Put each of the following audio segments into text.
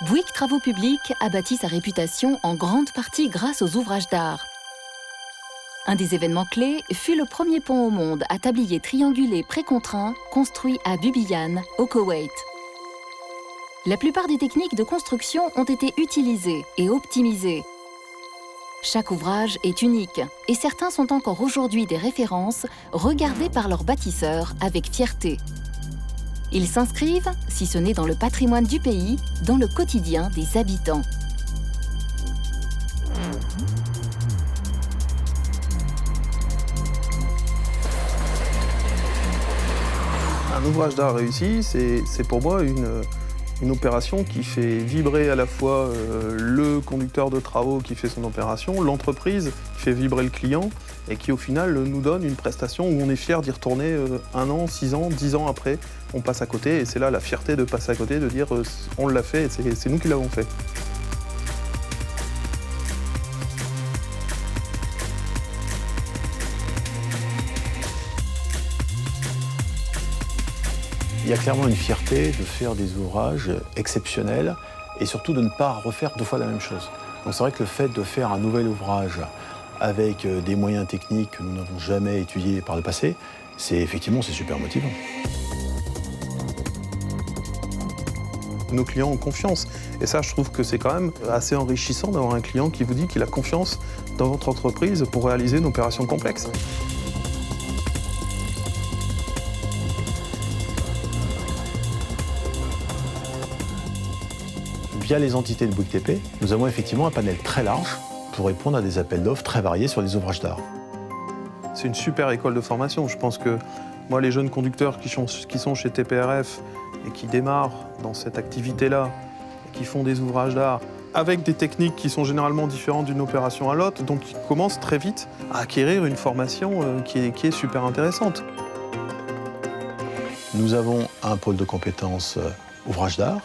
Bouygues Travaux Publics a bâti sa réputation en grande partie grâce aux ouvrages d'art. Un des événements clés fut le premier pont au monde à tablier triangulé précontraint construit à Bubiyan, au Koweït. La plupart des techniques de construction ont été utilisées et optimisées. Chaque ouvrage est unique et certains sont encore aujourd'hui des références regardées par leurs bâtisseurs avec fierté. Ils s'inscrivent, si ce n'est dans le patrimoine du pays, dans le quotidien des habitants. Un ouvrage d'art réussi, c'est pour moi une opération qui fait vibrer à la fois le conducteur de travaux qui fait son opération, l'entreprise qui fait vibrer le client et qui au final nous donne une prestation où on est fier d'y retourner 1 an, 6 ans, 10 ans après. On passe à côté et c'est là la fierté de passer à côté, de dire on l'a fait et c'est nous qui l'avons fait. Il y a clairement une fierté de faire des ouvrages exceptionnels et surtout de ne pas refaire 2 fois la même chose. Donc c'est vrai que le fait de faire un nouvel ouvrage avec des moyens techniques que nous n'avons jamais étudiés par le passé, c'est super motivant. Nos clients ont confiance et ça je trouve que c'est quand même assez enrichissant d'avoir un client qui vous dit qu'il a confiance dans votre entreprise pour réaliser une opération complexe. Via les entités de Bouygues TP, nous avons effectivement un panel très large pour répondre à des appels d'offres très variés sur les ouvrages d'art. C'est une super école de formation. Je pense que moi, les jeunes conducteurs qui sont chez TPRF et qui démarrent dans cette activité-là, qui font des ouvrages d'art, avec des techniques qui sont généralement différentes d'une opération à l'autre, donc ils commencent très vite à acquérir une formation qui est super intéressante. Nous avons un pôle de compétences ouvrages d'art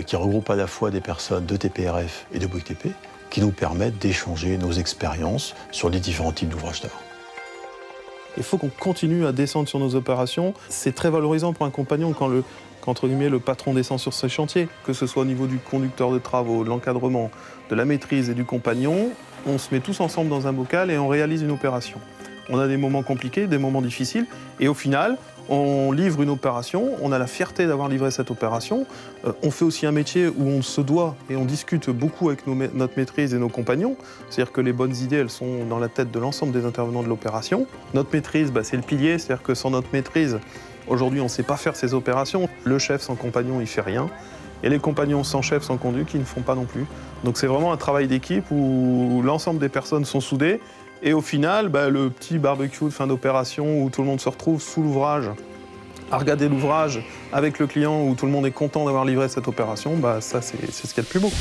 qui regroupe à la fois des personnes de TPRF et de Bouygues TP qui nous permettent d'échanger nos expériences sur les différents types d'ouvrages d'art. Il faut qu'on continue à descendre sur nos opérations. C'est très valorisant pour un compagnon quand entre guillemets, le patron descend sur ses chantiers, que ce soit au niveau du conducteur de travaux, de l'encadrement, de la maîtrise et du compagnon. On se met tous ensemble dans un bocal et on réalise une opération. On a des moments compliqués, des moments difficiles, et au final, on livre une opération, on a la fierté d'avoir livré cette opération. On fait aussi un métier où on se doit et on discute beaucoup avec notre maîtrise et nos compagnons. C'est-à-dire que les bonnes idées, elles sont dans la tête de l'ensemble des intervenants de l'opération. Notre maîtrise, c'est le pilier, c'est-à-dire que sans notre maîtrise, aujourd'hui, on ne sait pas faire ces opérations. Le chef sans compagnon, il ne fait rien. Et les compagnons sans chef, sans conduit, qui ne font pas non plus. Donc c'est vraiment un travail d'équipe où l'ensemble des personnes sont soudées. Et au final, le petit barbecue de fin d'opération où tout le monde se retrouve sous l'ouvrage, à regarder l'ouvrage avec le client, où tout le monde est content d'avoir livré cette opération, ça c'est ce qu'il y a de plus beau.